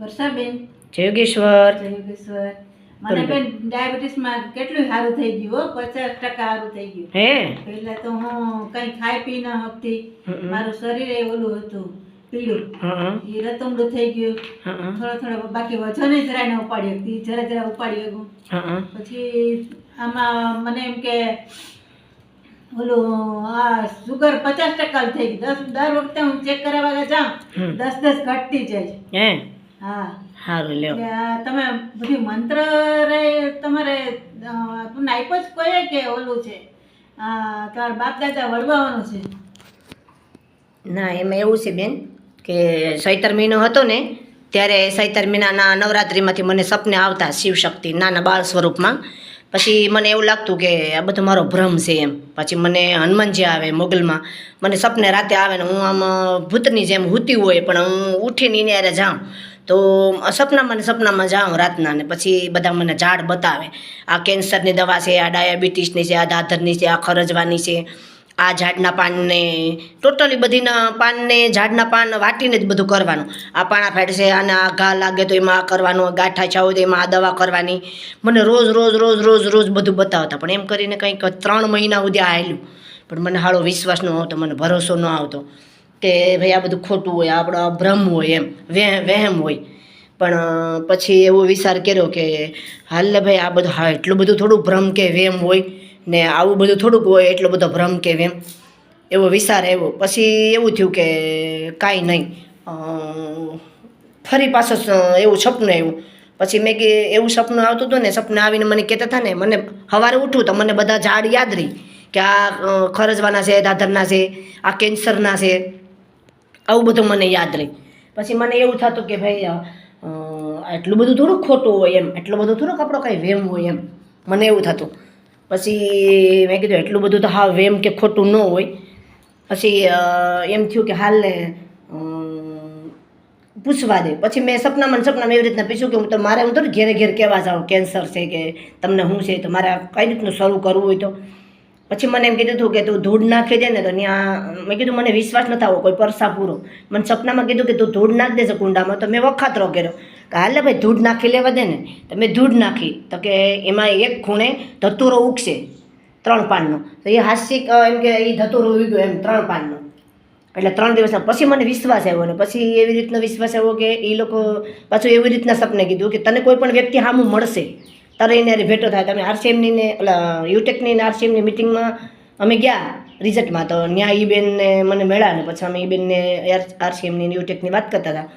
વર્ષાબેન જય યોગેશ્વર. મને બેન ડાયાબિટીસમાં કેટલું સારું થઈ ગયું હો, 50% સારું થઈ ગયું. હે પહેલા તો હું કઈ ખાઈ પી ન શકતી, મારું શરીર ઓલું હતું પીળું, એ રતમડું થઈ ગયું. થોડો બાકી વજન જરાય ન ઉપાડી શકતી, જરા ઉપાડી શકું. પછી આમાં મને એમ કે ઓલું આ સુગર 50% થઈ ગયું. દર વખતે હું ચેક કરાવવા જાઉં 10 ઘટતી જાય. હા સારું લ્યો. તમે બધી મંત્ર રે તમારે નાઈપો જ કોઈ કે ઓલું છે તાર બાપ દાદા વળવાનું છે? ના, એમાં એવું છે બેન કે ચૈતર મહિનો હતો ને ત્યારે ચૈતર મહિનાના નવરાત્રિમાંથી મને સપને આવતા શિવશક્તિ નાના બાળ સ્વરૂપમાં. પછી મને એવું લાગતું કે આ બધો મારો ભ્રમ છે એમ. પછી મને હનુમાનજી આવે મોગલમાં, મને સપને રાતે આવે ને હું આમ ભૂતની જેમ હૂતી હોય પણ હું ઉઠીને એને યારે જાઉં તો સપનામાં જાઉં રાતના. ને પછી બધા મને ઝાડ બતાવે, આ કેન્સરની દવા છે, આ ડાયાબિટીસની છે, આ દાદરની છે, આ ખરજવાની છે, આ ઝાડના પાનને ટોટલી બધીના પાનને ઝાડના પાન વાટીને જ બધું કરવાનું. આ પાણા ફાટ છે, આને આ ઘા લાગે તો એમાં આ કરવાનું, ગાંઠા છાવ તો એમાં આ દવા કરવાની. મને રોજ બધું બતાવતા. પણ એમ કરીને કંઈક 3 મહિના સુધી આ હાલ્યું. પણ મને હાળો વિશ્વાસ ન આવતો, મને ભરોસો ન આવતો કે ભાઈ આ બધું ખોટું હોય, આપણો ભ્રમ હોય એમ, વહેમ હોય. પણ પછી એવો વિચાર કર્યો કે હાલ ને ભાઈ આ બધું હા એટલું બધું થોડું ભ્રમ કે વેમ હોય ને આવું બધું થોડુંક હોય, એટલો બધો ભ્રમ કે વેમ એવો વિચાર આવ્યો. પછી એવું થયું કે કાંઈ નહીં, ફરી પાછું એવું સપનું આવ્યું. પછી મેં કે એવું સપનું આવતું હતું ને, સપનું આવીને મને કહેતા હતા ને, મને સવારે ઉઠું તો મને બધા ઝાડ યાદ રહી કે આ ખરજવાના છે, દાદરના છે, આ કેન્સરના છે, આવું બધું મને યાદ રહી. પછી મને એવું થતું કે ભાઈ એટલું બધું થોડુંક ખોટું હોય એમ, એટલું બધું થોડુંક આપણો કાંઈ વેમ હોય એમ, મને એવું થતું. પછી મેં કીધું એટલું બધું તો હા વેમ કે ખોટું ન હોય. પછી એમ થયું કે હાલને પૂછવા દે. પછી મેં સપનામાં એવી રીતના પૂછ્યું કે હું તો મારે હું તો ઘેર કહેવા જાઉં કેન્સર છે કે તમને શું છે, તો મારે કઈ રીતનું શરૂ કરવું હોય તો. પછી મને એમ કીધું હતું કે તું ધૂળ નાખી દે ને તો ત્યાં મેં કીધું મને વિશ્વાસ નથી આવો કોઈ પરસા પૂરો. મને સપનામાં કીધું કે તું ધૂળ નાખી દેશે કુંડામાં. તો મેં વખાતરો કર્યો કે હાલે ભાઈ ધૂળ નાખી લેવા દે ને. તો મેં ધૂળ નાખી તો કે એમાં એક ખૂણે ધતુરો ઉગશે 3 પાનનો. તો એ હાસ્યિક એમ કે એ ધતુરો ઉગ્યો એમ 3 પાનનો. એટલે 3 દિવસના પછી મને વિશ્વાસ આવ્યો. ને પછી એવી રીતનો વિશ્વાસ આવ્યો કે એ લોકો પાછું એવી રીતના સપને કીધું કે તને કોઈ પણ વ્યક્તિ સામું મળશે, તારે એને ભેટો થાય. તમે આરસીએમની ને યુટેકની ને આરસીએમની મિટિંગમાં અમે ગયા રિઝલ્ટમાં, તો ત્યાં એ બેનને મને મળ્યા. ને પછી અમે એ બેનને આરસીએમની યુટેકની વાત કરતા હતા.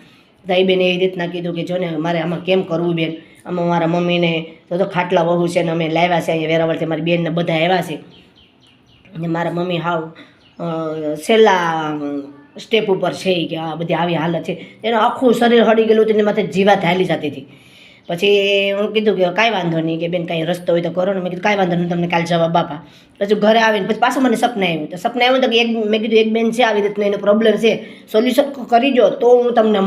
તો એ બેને એવી રીતના કીધું કે જો ને મારે આમાં કેમ કરવું બેન, આમાં મારા મમ્મીને તો ખાટલા વહુ છે ને અમે લાવ્યા છે અહીંયા વેરાવળથી, મારી બેનને બધા આવ્યા છે ને મારા મમ્મી હાવ છેલ્લા સ્ટેપ ઉપર છે કે આ બધી આવી હાલત છે. એનું આખું શરીર હળી ગયેલું હતું, એને માથે જીવાત હાલી જતી હતી. પછી હું કીધું કે કાંઈ વાંધો નહીં કે બેન કાંઈ રસ્તો હોય તો કરો ને. મેં કીધું કાંઈ વાંધો નહીં, તમને કાલે જવાબ આપા. પછી ઘરે આવીને પછી પાછું મને સપના આવ્યું. તો સપના આવ્યું તો કે મેં કીધું એક બેન છે આવી રીતનું એનો પ્રોબ્લેમ છે, સોલ્યુશન કરી દો તો હું તમને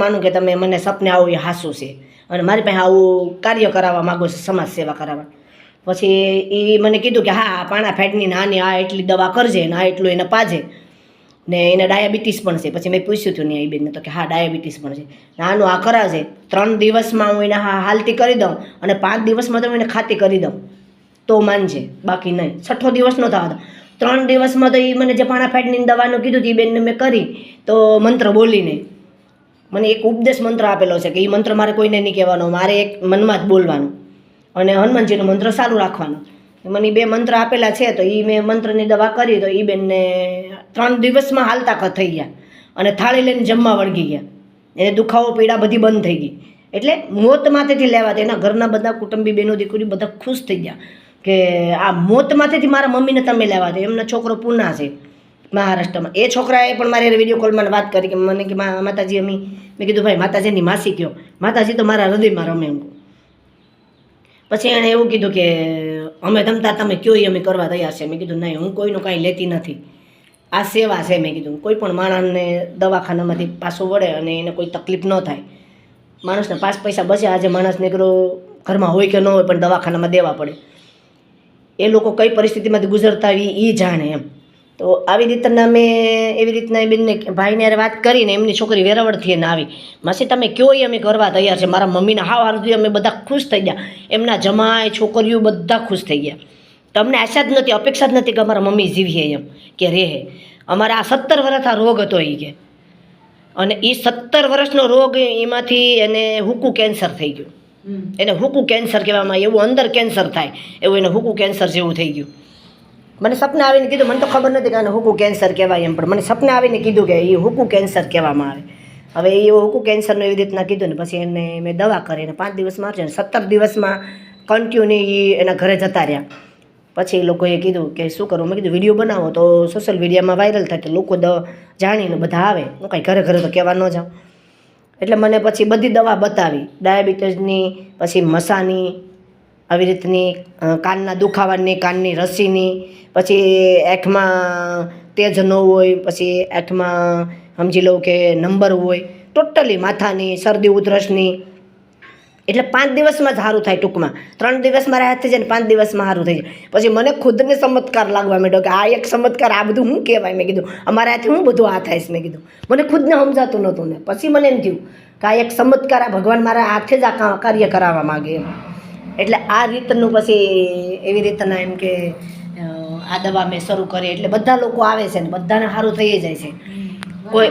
માનું કે તમે મને સપને આવું એ હાસું છે અને મારી પાસે આવું કાર્ય કરાવવા માગો છો, સમાજ સેવા કરાવવા. પછી એ મને કીધું કે હા પાણા ફેટની નાની આ એટલી દવા કરજે ને આ એટલું એને પાજે ને એને ડાયાબિટીસ પણ છે. પછી મેં પૂછ્યું હતું ને એ બેનને તો કે હા ડાયાબિટીસ પણ છે, નાનું આ કરાવજે. 3 દિવસમાં હું એને હાલતી કરી દઉં અને 5 દિવસમાં તો હું એને ખાતી કરી દઉં તો માનજે, બાકી નહીં. 6થો દિવસ ન થવા દો. 3 દિવસમાં તો એ મને જે પાણા ફેટની દવાનું કીધું હતું એ બેનને મેં કરી તો મંત્ર બોલીને મને એક ઉપદેશ મંત્ર આપેલો છે કે એ મંત્ર મારે કોઈને નહીં કહેવાનો, મારે એક મનમાં જ બોલવાનું અને હનુમાનજીનો મંત્ર ચાલુ રાખવાનો. મને 2 મંત્ર આપેલા છે તો એ મેં મંત્રની દવા કરી તો એ બેનને 3 દિવસમાં હાલતા થઈ ગયા અને થાળી લઈને જમવા વળગી ગયા. એને દુખાવો પીડા બધી બંધ થઈ ગઈ. એટલે મોત માથેથી લેવા એના ઘરના બધા કુટુંબી બહેનો દીકરી બધા ખુશ થઈ ગયા કે આ મોત માથેથી મારા મમ્મીને તમે લેવા દે. એમનો છોકરો પૂના છે મહારાષ્ટ્રમાં. એ છોકરાએ પણ મારે વિડીયો કોલમાં વાત કરી કે મને કે માતાજી મેં કીધું ભાઈ માતાજીની માસી કયો, માતાજી તો મારા હૃદયમાં રમે એમ. પછી એણે એવું કીધું કે અમે તમતા તમે કયો એ અમે કરવા તૈયાર છે. મેં કીધું નહીં, હું કોઈનું કાંઈ લેતી નથી, આ સેવા છે. મેં કીધું કોઈ પણ માણસને દવાખાનામાંથી પાછું વળે અને એને કોઈ તકલીફ ન થાય, માણસને 5 પૈસા બચે. આજે માણસ નીકળો ઘરમાં હોય કે ન હોય પણ દવાખાનામાં દેવા પડે. એ લોકો કઈ પરિસ્થિતિમાંથી ગુજરતા એ જાણે એમ. તો આવી રીતના મેં એવી રીતના એ બેનને ભાઈને યાર વાત કરીને એમની છોકરી વેરાવળથી એને આવી માસી તમે કયો એ અમે કરવા તૈયાર છે. મારા મમ્મીને હાવ હારું થયું, અમે બધા ખુશ થઈ ગયા, એમના જમાય છોકરીઓ બધા ખુશ થઈ ગયા. તો અમને આશા જ નથી, અપેક્ષા જ નથી કે અમારા મમ્મી જીવીએ એમ કે રહે. અમારા આ 17 વર્ષ આ રોગ હતો એ કે, અને એ 17 વર્ષનો રોગ એમાંથી એને હુકુ કેન્સર થઈ ગયું. એને હુકુ કેન્સર કહેવામાં, એવું અંદર કેન્સર થાય એવું એને હુકુ કેન્સર જેવું થઈ ગયું. મને સપના આવીને કીધું, મને તો ખબર નથી કે આને હુકુ કેન્સર કહેવાય એમ, પણ મને સપના આવીને કીધું કે એ હુકુ કેન્સર કહેવામાં આવે. હવે એ હુકુ કેન્સરનું એવી રીતના કીધું ને પછી એને મેં દવા કરીને 5 દિવસમાં છે ને 17 દિવસમાં કન્ટિન્યુ એ એના ઘરે જતા રહ્યા. પછી એ લોકોએ કીધું કે શું કરું, મેં કીધું વિડીયો બનાવો તો સોશિયલ મીડિયામાં વાયરલ થાય તો લોકો જાણીને બધા આવે, હું કાંઈ ઘરે ઘરે તો કહેવા ન જાઉં. એટલે મને પછી બધી દવા બતાવી, ડાયાબિટીસની, પછી મસાની, આવી રીતની કાનના દુખાવાની, કાનની રસીની, પછી આંખમાં તેજ ન હોય, પછી આંખમાં સમજી લો કે નંબર હોય, ટોટલી માથાની, શરદી ઉધરસની. એટલે 5 દિવસમાં જ સારું થાય. ટૂંકમાં 3 દિવસમાં રાહત થઈ જાય ને 5 દિવસમાં સારું થઈ જાય. પછી મને ખુદને ચમત્કાર લાગવા માંડ્યો કે આ એક ચમત્કાર, આ બધું શું કહેવાય. મેં કીધું અમારા હાથે હું બધું આ થાય છે. મેં કીધું મને ખુદને સમજાતું નહોતું ને પછી મને એમ થયું કે આ એક ચમત્કાર, આ ભગવાન મારા હાથે જ આ કાર્ય કરાવવા માગે એમ. એટલે આ રીતનું પછી એવી રીતના એમ કે આ દવા મેં શરૂ કરી એટલે બધા લોકો આવે છે ને બધાને સારું થઈ જાય છે. કોઈ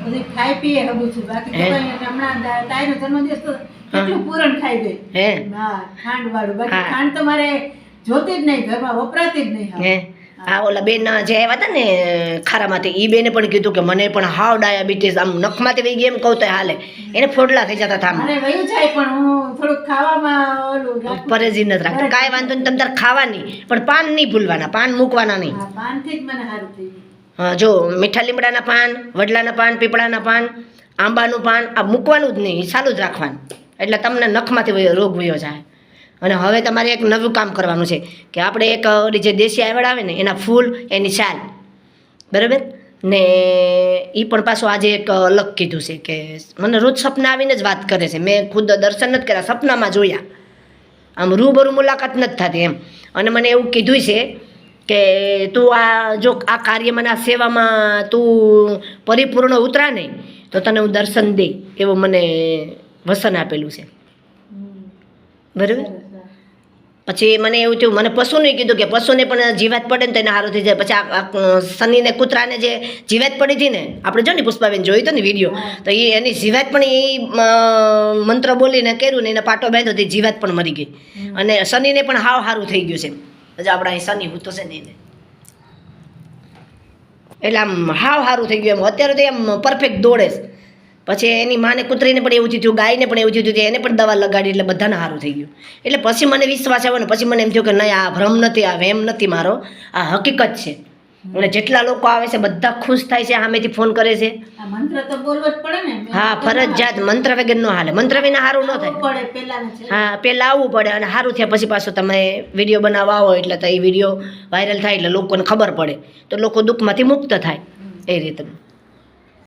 બધી ખાઈ પીએ હબું છું, બાકી તો કઈ નથી. હમણાં તાઈનો જન્મદિવસ તો કેટલું પૂરણ ખાઈ ગઈ. હે હા, ખાંડ વાળું. બાકી ખાંડ તો મારે જોતી જ નહીં, ઘરમાં વપરાતી જ નહીં. હે આ ઓલા બેન જે આવ્યા હતા ને ખારામાંથી, એ બેને પણ કીધું કે મને પણ હાવ ડાયાબિટીસ આમ નખમાંથી વહી ગઈ એમ કહું તો હાલે, એને ફોડલા થઈ જતા હતા. મારે વયું જાય પણ હું થોડુંક ખાવામાં ઓલું રાખું. પરેજી નથી રાખતી. કાંઈ વાંધો નહીં, તમે તાર ખાવાની પણ પાન નહીં ભૂલવાના, પાન મૂકવાના નહીં. હા, પાનથી જ મને સારું થઈ ગયું. હા જો મીઠા લીમડાના પાન, વડલાના પાન, પીપળાના પાન, આંબાનું પાન આ મૂકવાનું જ નહીં, ચાલુ જ રાખવાનું. એટલે તમને નખમાંથી રોગ વયો જાય. અને હવે તમારે એક નવું કામ કરવાનું છે કે આપણે એક જે દેશી આવડ આવે ને એના ફૂલ, એની છાલ, બરાબર ને એ પણ પાછું આજે એક અલગ કીધું છે કે મને રોજ સપના આવીને જ વાત કરે છે. મેં ખુદ દર્શન નથી કર્યા, સપનામાં જોયા, આમ રૂબરૂ મુલાકાત નથી થતી એમ. અને મને એવું કીધું છે કે તું આ જો આ કાર્યમાં, આ સેવામાં તું પરિપૂર્ણ ઉતરા નહીં તો તને હું દર્શન દે, એવું મને વસન આપેલું છે. બરાબર. પછી મને એવું થયું, મને પશુને કીધું કે પશુને પણ જીવાત પડે ને તો એને સારું થઈ જાય. પછી આ શનિને કૂતરાને જે જીવાત પડી હતી ને, આપણે જો ને પુષ્પાબેન જોયું હતો ને વિડીયો, તો એ એની જીવાત પણ એ મંત્ર બોલીને કર્યું ને એને પાટો બાંધ્યો તો જીવાત પણ મરી ગઈ. અને શનિને પણ હાવ સારું થઈ ગયું છે. હજી આપણે અહીં શનિ હું તો છે ને એને, એટલે આમ હાવ સારું થઈ ગયું એમ. અત્યારે તો એમ પરફેક્ટ દોડે છે. પછી એની માને કૂતરીને પણ એવું થયું, ગાયને પણ એવું થયું, એને પણ દવા લગાડી એટલે બધાને સારું થઈ ગયું. એટલે પછી મને વિશ્વાસ આવ્યો ને પછી મને એમ થયું કે નહીં, આ ભ્રમ નથી, આ વેમ નથી મારો, આ હકીકત છે. અને જેટલા લોકો આવે છે બધા ખુશ થાય છે, સામેથી ફોન કરે છે. આ મંત્ર તો બોલવો જ પડે ને. હા, ફરજિયાત, મંત્ર વગર ન હાલે. મંત્ર વિના સારું ન થાય. પડે પહેલાનું છે. હા, પહેલાં આવવું પડે અને સારું થયા પછી પાછું તમે વિડીયો બનાવવા આવો એટલે તો એ વિડીયો વાયરલ થાય એટલે લોકોને ખબર પડે તો લોકો દુઃખમાંથી મુક્ત થાય એ રીતનું.